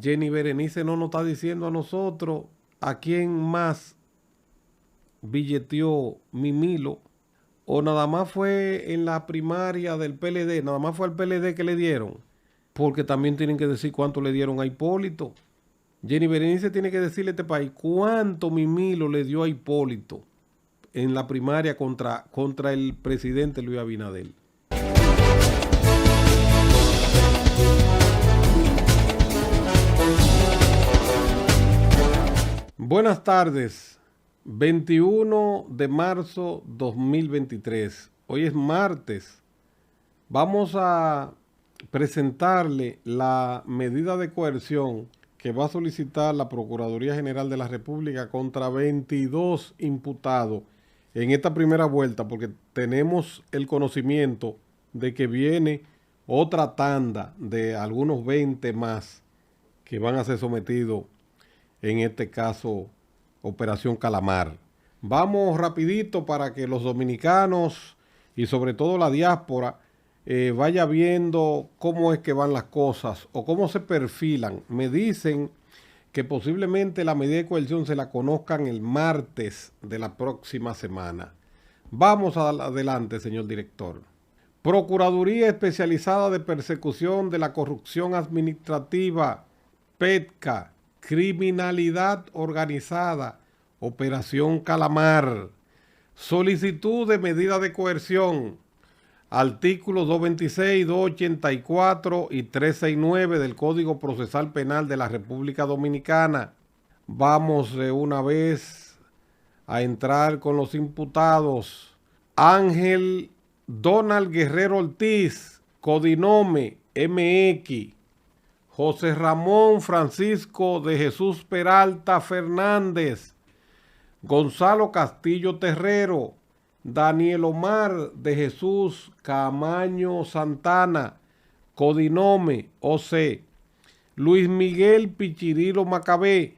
Jenny Berenice no nos está diciendo a nosotros a quién más billeteó Mimilo, o nada más fue en la primaria del PLD, nada más fue al PLD que le dieron, porque también tienen que decir cuánto le dieron a Hipólito. Jenny Berenice tiene que decirle a este país cuánto Mimilo le dio a Hipólito en la primaria contra el presidente Luis Abinader. Buenas tardes, 21 de marzo 2023. Hoy es martes. Vamos a presentarle la medida de coerción que va a solicitar la Procuraduría General de la República contra 22 imputados en esta primera vuelta, porque tenemos el conocimiento de que viene otra tanda de algunos 20 más que van a ser sometidos, en este caso, Operación Calamar. Vamos rapidito para que los dominicanos y sobre todo la diáspora vaya viendo cómo es que van las cosas o cómo se perfilan. Me dicen que posiblemente la medida de coerción se la conozcan el martes de la próxima semana. Vamos adelante, señor director. Procuraduría Especializada de Persecución de la Corrupción Administrativa, PETCA, Criminalidad Organizada, Operación Calamar. Solicitud de medida de coerción. Artículos 226, 284 y 369 del Código Procesal Penal de la República Dominicana. Vamos de una vez a entrar con los imputados. Ángel Donald Guerrero Ortiz, codinome MX. José Ramón Francisco de Jesús Peralta Fernández, Gonzalo Castillo Terrero, Daniel Omar de Jesús Camaño Santana, codinome OC, Luis Miguel Pichirilo Macabé,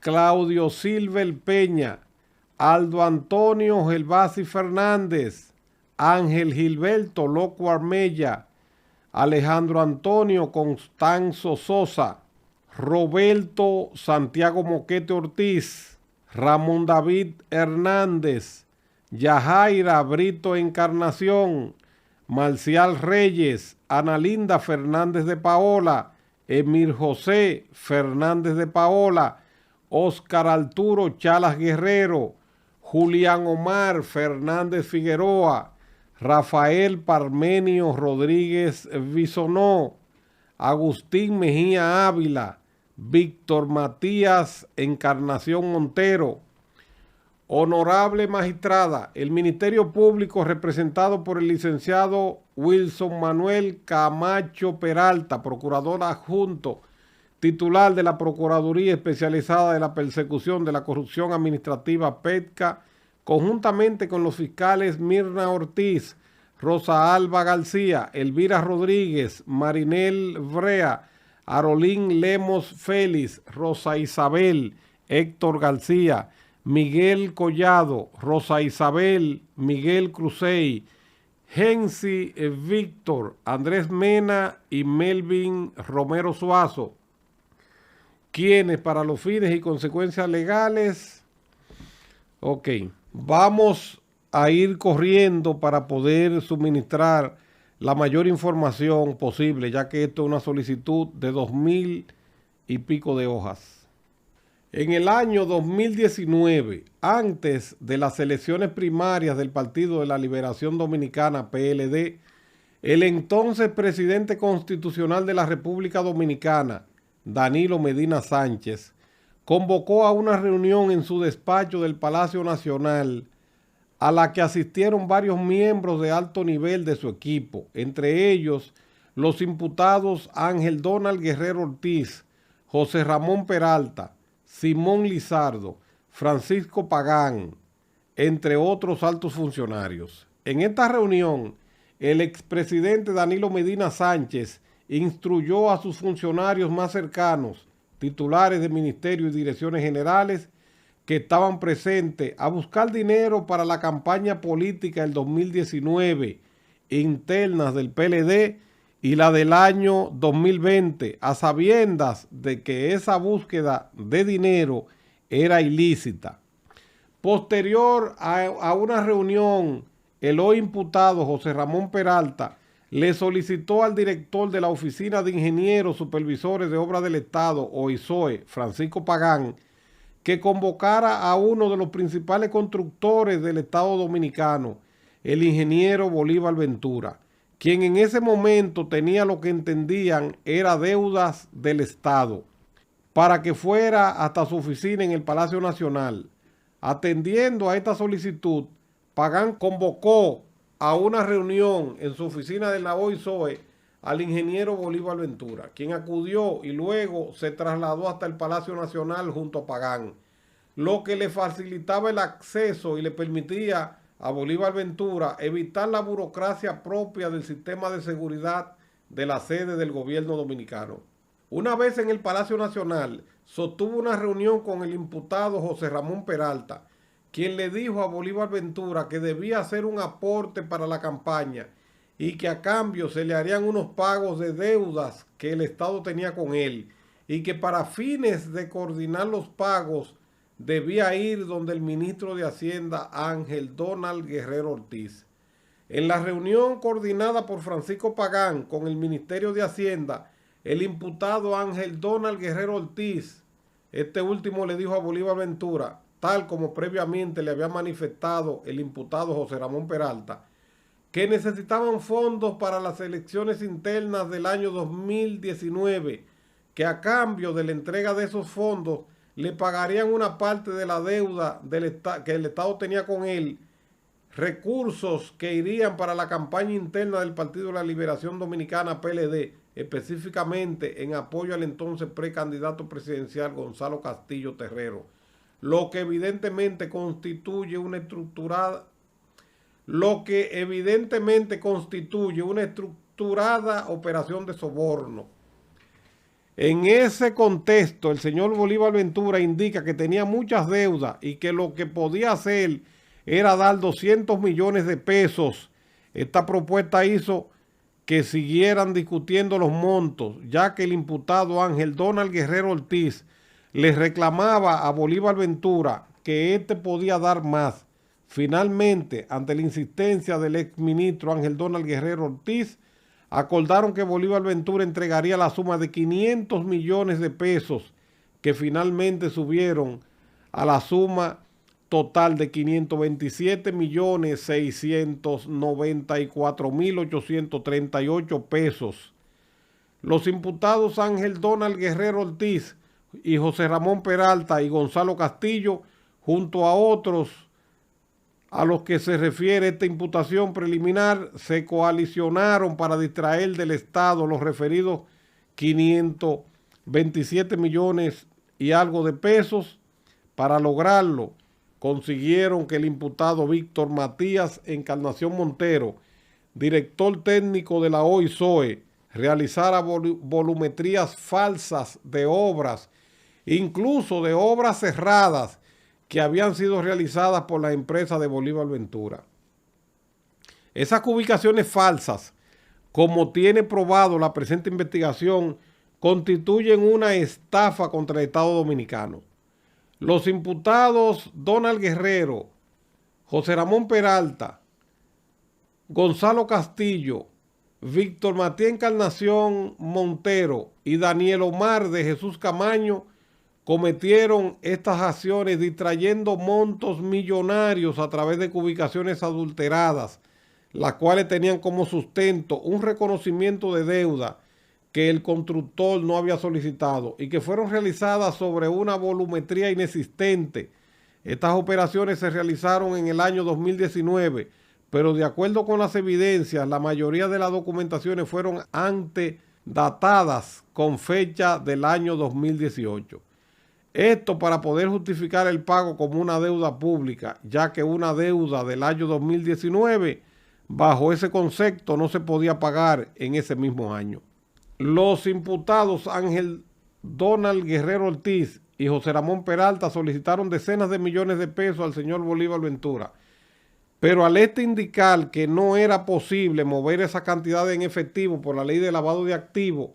Claudio Silver Peña, Aldo Antonio Gelbasi Fernández, Ángel Gilberto Loco Armella, Alejandro Antonio Constanzo Sosa, Roberto Santiago Moquete Ortiz, Ramón David Hernández, Yajaira Brito Encarnación, Marcial Reyes, Analinda Fernández de Paola, Emir José Fernández de Paola, Óscar Arturo Chalas Guerrero, Julián Omar Fernández Figueroa, Rafael Parmenio Rodríguez Bisonó, Agustín Mejía Ávila, Víctor Matías Encarnación Montero. Honorable magistrada, el Ministerio Público representado por el licenciado Wilson Manuel Camacho Peralta, procurador adjunto, titular de la Procuraduría Especializada de la Persecución de la Corrupción Administrativa PETCA, conjuntamente con los fiscales Mirna Ortiz, Rosa Alba García, Elvira Rodríguez, Marinel Brea, Arolín Lemos Félix, Rosa Isabel, Héctor García, Miguel Collado, Rosa Isabel, Miguel Crucey, Gensi Víctor, Andrés Mena y Melvin Romero Suazo, quienes para los fines y consecuencias legales, vamos a ir corriendo para poder suministrar la mayor información posible, ya que esto es una solicitud de 2,000 y pico de hojas. En el año 2019, antes de las elecciones primarias del Partido de la Liberación Dominicana, PLD, el entonces presidente constitucional de la República Dominicana, Danilo Medina Sánchez, convocó a una reunión en su despacho del Palacio Nacional a la que asistieron varios miembros de alto nivel de su equipo, entre ellos los imputados Ángel Donald Guerrero Ortiz, José Ramón Peralta, Simón Lizardo, Francisco Pagán, entre otros altos funcionarios. En esta reunión, el expresidente Danilo Medina Sánchez instruyó a sus funcionarios más cercanos, titulares de ministerios y direcciones generales, que estaban presentes a buscar dinero para la campaña política del 2019 internas del PLD y la del año 2020, a sabiendas de que esa búsqueda de dinero era ilícita. Posterior a una reunión, el hoy imputado José Ramón Peralta le solicitó al director de la Oficina de Ingenieros Supervisores de Obras del Estado, OISOE, Francisco Pagán, que convocara a uno de los principales constructores del Estado Dominicano, el ingeniero Bolívar Ventura, quien en ese momento tenía lo que entendían era deudas del Estado, para que fuera hasta su oficina en el Palacio Nacional. Atendiendo a esta solicitud, Pagán convocó a una reunión en su oficina de la OISOE al ingeniero Bolívar Ventura, quien acudió y luego se trasladó hasta el Palacio Nacional junto a Pagán, lo que le facilitaba el acceso y le permitía a Bolívar Ventura evitar la burocracia propia del sistema de seguridad de la sede del gobierno dominicano. Una vez en el Palacio Nacional, sostuvo una reunión con el imputado José Ramón Peralta, quien le dijo a Bolívar Ventura que debía hacer un aporte para la campaña y que a cambio se le harían unos pagos de deudas que el Estado tenía con él y que para fines de coordinar los pagos debía ir donde el ministro de Hacienda Ángel Donald Guerrero Ortiz. En la reunión coordinada por Francisco Pagán con el Ministerio de Hacienda, el imputado Ángel Donald Guerrero Ortiz, este último le dijo a Bolívar Ventura, tal como previamente le había manifestado el imputado José Ramón Peralta, que necesitaban fondos para las elecciones internas del año 2019, que a cambio de la entrega de esos fondos le pagarían una parte de la deuda que el Estado tenía con él, recursos que irían para la campaña interna del Partido de la Liberación Dominicana, PLD, específicamente en apoyo al entonces precandidato presidencial Gonzalo Castillo Terrero, lo que evidentemente constituye una estructurada operación de soborno. En ese contexto, el señor Bolívar Ventura indica que tenía muchas deudas y que lo que podía hacer era dar 200 millones de pesos. Esta propuesta hizo que siguieran discutiendo los montos, ya que el imputado Ángel Donald Guerrero Ortiz le reclamaba a Bolívar Ventura que éste podía dar más. Finalmente, ante la insistencia del exministro Ángel Donald Guerrero Ortiz, acordaron que Bolívar Ventura entregaría la suma de 500 millones de pesos, que finalmente subieron a la suma total de 527.694.838 pesos. Los imputados Ángel Donald Guerrero Ortiz y José Ramón Peralta y Gonzalo Castillo, junto a otros a los que se refiere esta imputación preliminar, se coalicionaron para distraer del Estado los referidos 527 millones y algo de pesos. Para lograrlo, consiguieron que el imputado Víctor Matías Encarnación Montero, director técnico de la OISOE, realizara volumetrías falsas de obras, incluso de obras cerradas, que habían sido realizadas por la empresa de Bolívar Ventura. Esas ubicaciones falsas, como tiene probado la presente investigación, constituyen una estafa contra el Estado Dominicano. Los imputados Donald Guerrero, José Ramón Peralta, Gonzalo Castillo, Víctor Matías Encarnación Montero y Daniel Omar de Jesús Camaño cometieron estas acciones distrayendo montos millonarios a través de ubicaciones adulteradas, las cuales tenían como sustento un reconocimiento de deuda que el constructor no había solicitado y que fueron realizadas sobre una volumetría inexistente. Estas operaciones se realizaron en el año 2019, pero de acuerdo con las evidencias, la mayoría de las documentaciones fueron antedatadas con fecha del año 2018. Esto para poder justificar el pago como una deuda pública, ya que una deuda del año 2019, bajo ese concepto, no se podía pagar en ese mismo año. Los imputados Ángel Donald Guerrero Ortiz y José Ramón Peralta solicitaron decenas de millones de pesos al señor Bolívar Ventura, Pero al indicar que no era posible mover esa cantidad en efectivo por la ley de lavado de activos,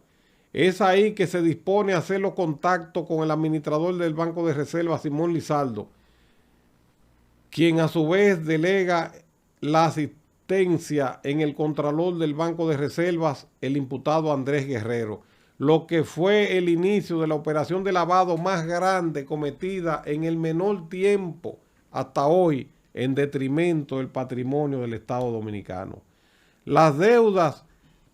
es ahí que se dispone a hacer los contactos con el administrador del Banco de Reserva, Simón Lizaldo, quien a su vez delega la asistencia en el contralor del Banco de Reservas, el imputado Andrés Guerrero, lo que fue el inicio de la operación de lavado más grande cometida en el menor tiempo hasta hoy en detrimento del patrimonio del Estado Dominicano. Las deudas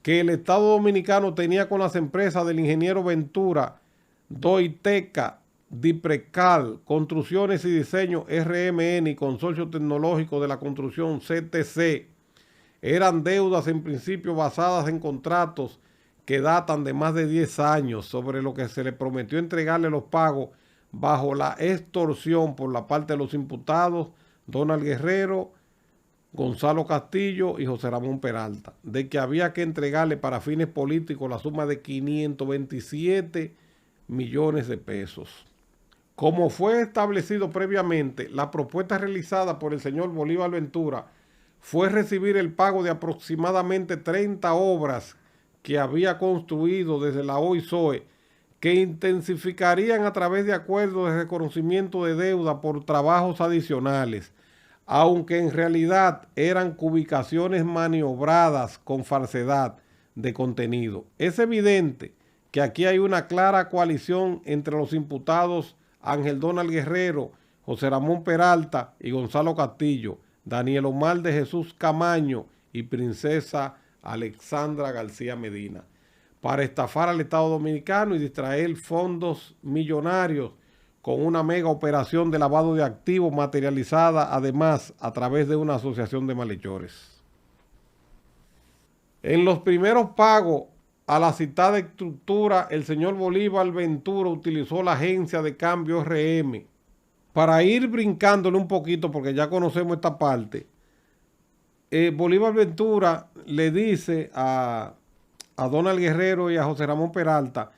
que el Estado Dominicano tenía con las empresas del ingeniero Ventura, Doiteca, Diprecal, Construcciones y Diseño RMN y Consorcio Tecnológico de la Construcción CTC, eran deudas en principio basadas en contratos que datan de más de 10 años, sobre lo que se le prometió entregarle los pagos bajo la extorsión por la parte de los imputados Donald Guerrero, Gonzalo Castillo y José Ramón Peralta, de que había que entregarle para fines políticos la suma de 527 millones de pesos. Como fue establecido previamente, la propuesta realizada por el señor Bolívar Ventura fue recibir el pago de aproximadamente 30 obras que había construido desde la OISOE, que intensificarían a través de acuerdos de reconocimiento de deuda por trabajos adicionales, aunque en realidad eran cubicaciones maniobradas con falsedad de contenido. Es evidente que aquí hay una clara coalición entre los imputados Ángel Donald Guerrero, José Ramón Peralta y Gonzalo Castillo, Daniel Omar de Jesús Camaño y Princesa Alexandra García Medina, para estafar al Estado Dominicano y distraer fondos millonarios con una mega operación de lavado de activos materializada además a través de una asociación de malhechores. En los primeros pagos a la citada estructura, el señor Bolívar Ventura utilizó la agencia de cambio RM. Para ir brincándole un poquito, porque ya conocemos esta parte, Bolívar Ventura le dice a Donald Guerrero y a José Ramón Peralta: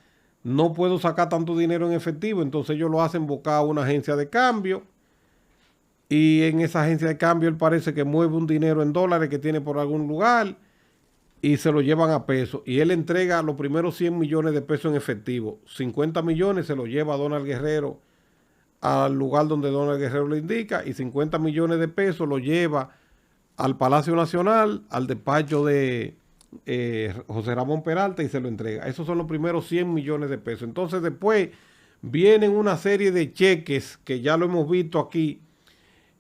no puedo sacar tanto dinero en efectivo. Entonces ellos lo hacen buscar a una agencia de cambio, y en esa agencia de cambio él parece que mueve un dinero en dólares que tiene por algún lugar y se lo llevan a pesos, y él entrega los primeros 100 millones de pesos en efectivo. 50 millones se lo lleva a Donald Guerrero al lugar donde Donald Guerrero le indica, y 50 millones de pesos lo lleva al Palacio Nacional, al despacho de José Ramón Peralta, y se lo entrega. Esos son los primeros 100 millones de pesos. Entonces después vienen una serie de cheques que ya lo hemos visto aquí,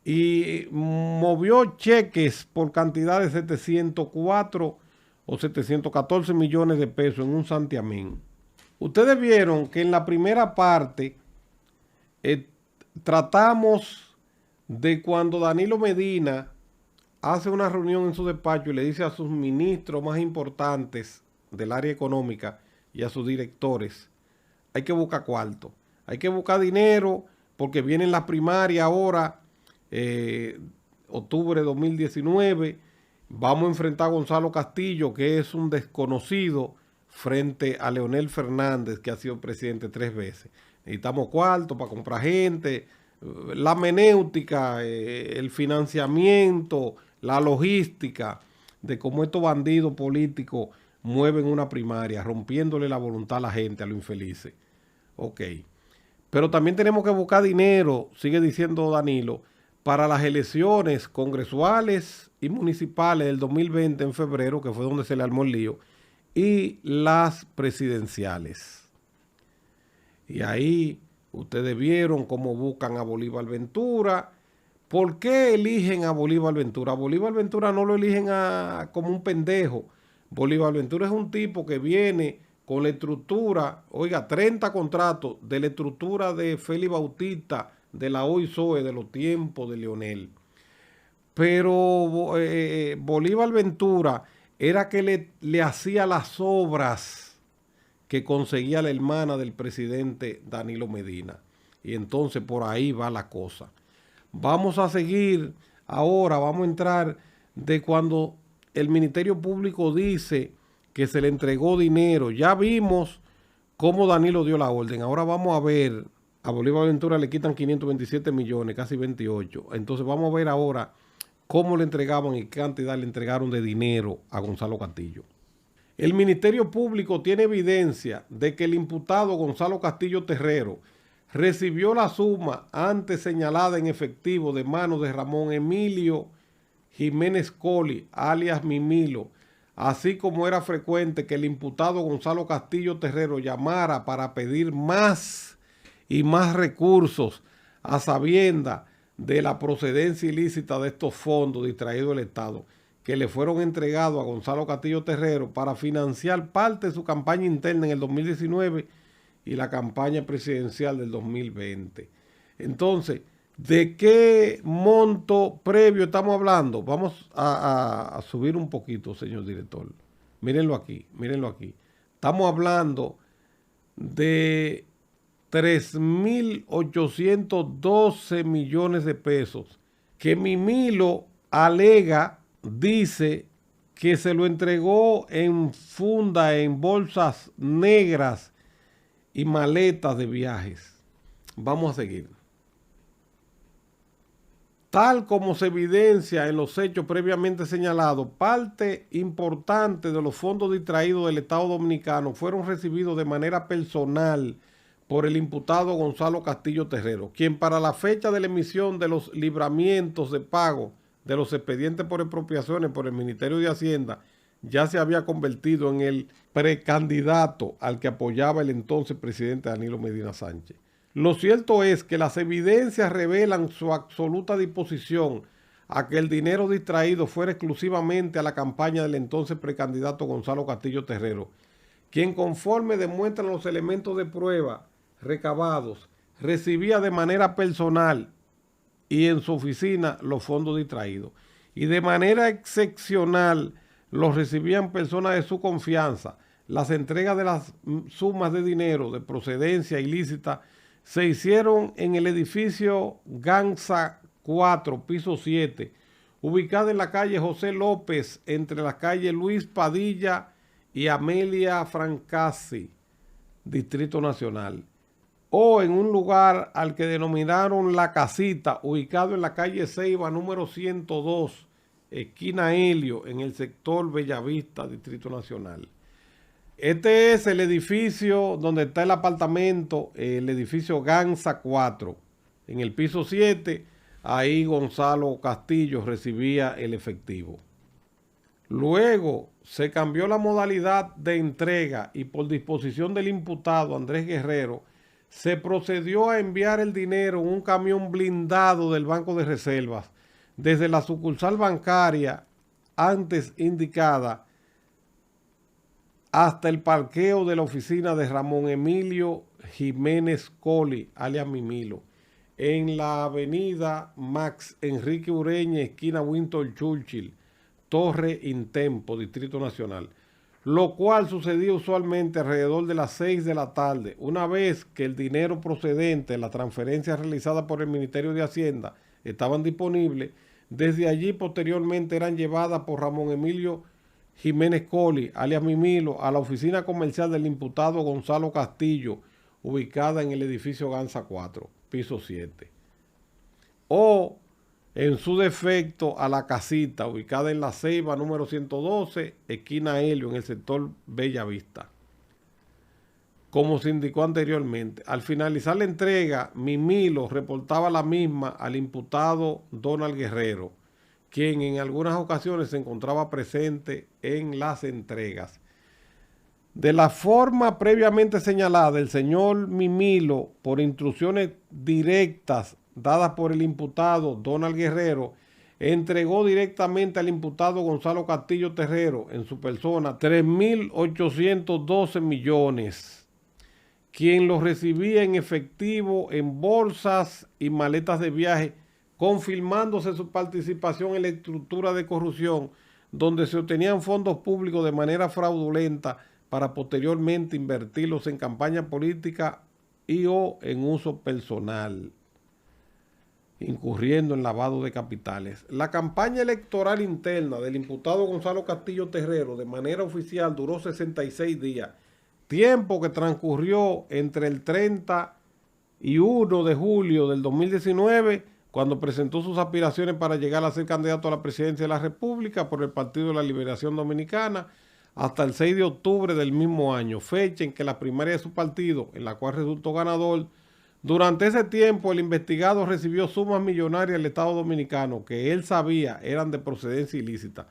y movió cheques por cantidad de 704 o 714 millones de pesos en un santiamén. Ustedes vieron que en la primera parte tratamos de cuando Danilo Medina hace una reunión en su despacho y le dice a sus ministros más importantes del área económica y a sus directores: hay que buscar cuarto, hay que buscar dinero, porque vienen las primarias ahora, octubre de 2019, vamos a enfrentar a Gonzalo Castillo, que es un desconocido, frente a Leonel Fernández, que ha sido presidente 3 veces. Necesitamos cuarto para comprar gente, la menéutica, el financiamiento, la logística de cómo estos bandidos políticos mueven una primaria, rompiéndole la voluntad a la gente, a los infelices. Ok. Pero también tenemos que buscar dinero, sigue diciendo Danilo, para las elecciones congresuales y municipales del 2020 en febrero, que fue donde se le armó el lío, y las presidenciales. Y ahí ustedes vieron cómo buscan a Bolívar Ventura. ¿Por qué eligen a Bolívar Ventura? A Bolívar Ventura no lo eligen como un pendejo. Bolívar Ventura es un tipo que viene con la estructura, oiga, 30 contratos de la estructura de Félix Bautista, de la OISOE, de los tiempos de Leonel. Pero Bolívar Ventura era que le hacía las obras que conseguía la hermana del presidente Danilo Medina. Y entonces por ahí va la cosa. Vamos a seguir ahora, vamos a entrar de cuando el Ministerio Público dice que se le entregó dinero. Ya vimos cómo Danilo dio la orden. Ahora vamos a ver, a Bolívar Ventura le quitan 527 millones, casi 28. Entonces vamos a ver ahora cómo le entregaban y qué cantidad le entregaron de dinero a Gonzalo Castillo. El Ministerio Público tiene evidencia de que el imputado Gonzalo Castillo Terrero recibió la suma antes señalada en efectivo de manos de Ramón Emilio Jiménez Coli, alias Mimilo, así como era frecuente que el imputado Gonzalo Castillo Terrero llamara para pedir más y más recursos a sabienda de la procedencia ilícita de estos fondos distraídos del Estado, que le fueron entregados a Gonzalo Castillo Terrero para financiar parte de su campaña interna en el 2019 y la campaña presidencial del 2020. Entonces, ¿de qué monto previo estamos hablando? Vamos a subir un poquito, señor director. Mírenlo aquí, mírenlo aquí. Estamos hablando de 3.812 millones de pesos que Mimilo alega, dice que se lo entregó en funda, en bolsas negras y maletas de viajes. Vamos a seguir. Tal como se evidencia en los hechos previamente señalados, parte importante de los fondos distraídos del Estado Dominicano fueron recibidos de manera personal por el imputado Gonzalo Castillo Terrero, quien para la fecha de la emisión de los libramientos de pago de los expedientes por expropiaciones por el Ministerio de Hacienda ya se había convertido en el precandidato al que apoyaba el entonces presidente Danilo Medina Sánchez. Lo cierto es que las evidencias revelan su absoluta disposición a que el dinero distraído fuera exclusivamente a la campaña del entonces precandidato Gonzalo Castillo Terrero, quien, conforme demuestran los elementos de prueba recabados, recibía de manera personal y en su oficina los fondos distraídos, y de manera excepcional los recibían personas de su confianza. Las entregas de las sumas de dinero de procedencia ilícita se hicieron en el edificio Gansa 4, piso 7, ubicado en la calle José López, entre las calles Luis Padilla y Amelia Francasi, Distrito Nacional, o en un lugar al que denominaron La Casita, ubicado en la calle Ceiba número 102, esquina Helio, en el sector Bellavista, Distrito Nacional. Este es el edificio donde está el apartamento, el edificio Gansa 4. En el piso 7, ahí Gonzalo Castillo recibía el efectivo. Luego se cambió la modalidad de entrega y por disposición del imputado Andrés Guerrero, se procedió a enviar el dinero en un camión blindado del Banco de Reservas desde la sucursal bancaria antes indicada hasta el parqueo de la oficina de Ramón Emilio Jiménez Coli, alias Mimilo, en la avenida Max Enrique Ureña, esquina Winston Churchill, Torre Intempo, Distrito Nacional, lo cual sucedía usualmente alrededor de las 6 de la tarde, una vez que el dinero procedente de la transferencia realizada por el Ministerio de Hacienda estaban disponibles. Desde allí posteriormente eran llevadas por Ramón Emilio Jiménez Coli, alias Mimilo, a la oficina comercial del imputado Gonzalo Castillo, ubicada en el edificio Gansa 4, piso 7. O, en su defecto, a La Casita, ubicada en la Ceiba número 112, esquina Helio, en el sector Bellavista. Como se indicó anteriormente, al finalizar la entrega, Mimilo reportaba la misma al imputado Donald Guerrero, quien en algunas ocasiones se encontraba presente en las entregas. De la forma previamente señalada, el señor Mimilo, por instrucciones directas dadas por el imputado Donald Guerrero, entregó directamente al imputado Gonzalo Castillo Terrero en su persona 3.812 millones, quien los recibía en efectivo en bolsas y maletas de viaje, confirmándose su participación en la estructura de corrupción donde se obtenían fondos públicos de manera fraudulenta para posteriormente invertirlos en campaña política y o en uso personal, incurriendo en lavado de capitales. La campaña electoral interna del imputado Gonzalo Castillo Terrero de manera oficial duró 66 días, tiempo que transcurrió entre el 31 de julio del 2019 cuando presentó sus aspiraciones para llegar a ser candidato a la presidencia de la República por el Partido de la Liberación Dominicana, hasta el 6 de octubre del mismo año, fecha en que la primaria de su partido, en la cual resultó ganador. Durante ese tiempo, el investigado recibió sumas millonarias del Estado Dominicano que él sabía eran de procedencia ilícita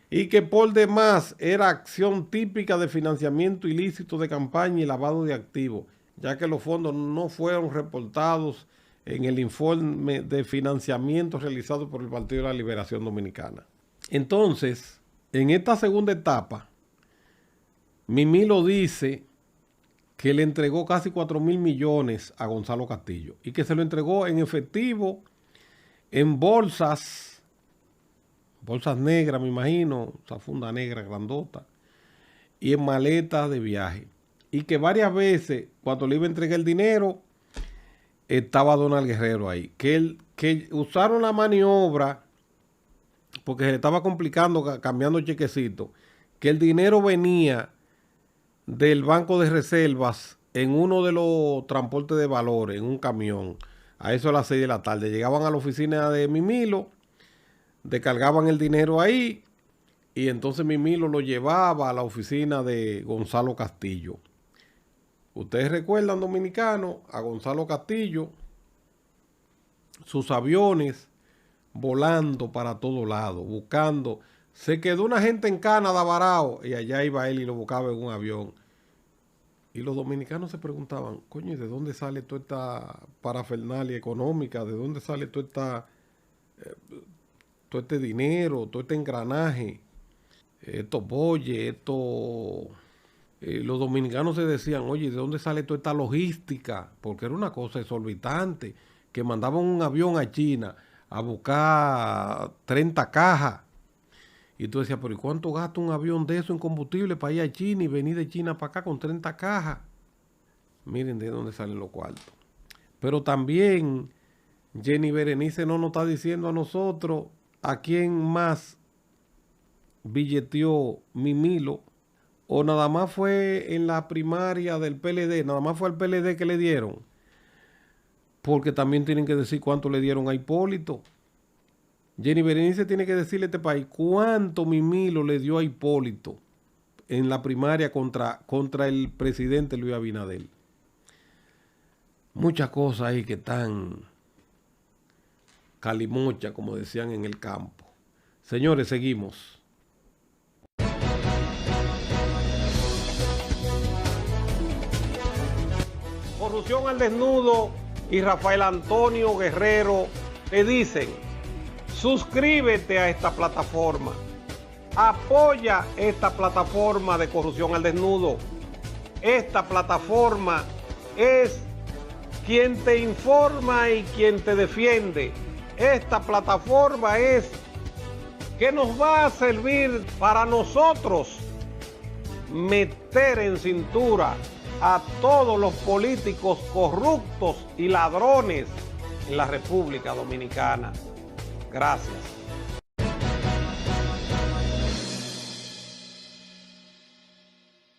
y que por demás era acción típica de financiamiento ilícito de campaña y lavado de activos, ya que los fondos no fueron reportados en el informe de financiamiento realizado por el Partido de la Liberación Dominicana. Entonces, en esta segunda etapa, Mimilo dice que le entregó casi 4,000 millones a Gonzalo Castillo y que se lo entregó en efectivo, en bolsas negras, me imagino, esa funda negra grandota, y en maletas de viaje. Y que varias veces, cuando le iba a entregar el dinero, estaba Donald Guerrero ahí. Que usaron la maniobra, porque se le estaba complicando cambiando chequecito, que el dinero venía del Banco de Reservas en uno de los transportes de valores, en un camión, a eso a las 6 de la tarde. Llegaban a la oficina de Mimilo, descargaban el dinero ahí y entonces Mimilo lo llevaba a la oficina de Gonzalo Castillo. Ustedes recuerdan, dominicanos, a Gonzalo Castillo, sus aviones volando para todos lados, buscando. Se quedó una gente en Canadá varado y allá iba él y lo buscaba en un avión. Y los dominicanos se preguntaban, coño, ¿de dónde sale toda esta parafernalia económica? ¿De dónde sale todo este dinero, todo este engranaje? Estos boyes, los dominicanos se decían, oye, ¿de dónde sale toda esta logística? Porque era una cosa exorbitante, que mandaban un avión a China a buscar 30 cajas. Y tú decías, pero ¿y cuánto gasta un avión de eso en combustible para ir a China y venir de China para acá con 30 cajas? Miren de dónde salen los cuartos. Pero también Jenny Berenice no nos está diciendo a nosotros a quién más billeteó Mimilo, o nada más fue en la primaria del PLD, nada más fue al PLD que le dieron, porque también tienen que decir cuánto le dieron a Hipólito. Jenny Berenice tiene que decirle a este país cuánto Mimilo le dio a Hipólito en la primaria contra el presidente Luis Abinader. Muchas cosas ahí que están calimochas, como decían en el campo. Señores, seguimos. Corrupción al Desnudo y Rafael Antonio Guerrero te dicen: suscríbete a esta plataforma, apoya esta plataforma de Corrupción al Desnudo. Esta plataforma es quien te informa y quien te defiende. Esta plataforma es que nos va a servir para nosotros meter en cintura a todos los políticos corruptos y ladrones en la República Dominicana. Gracias.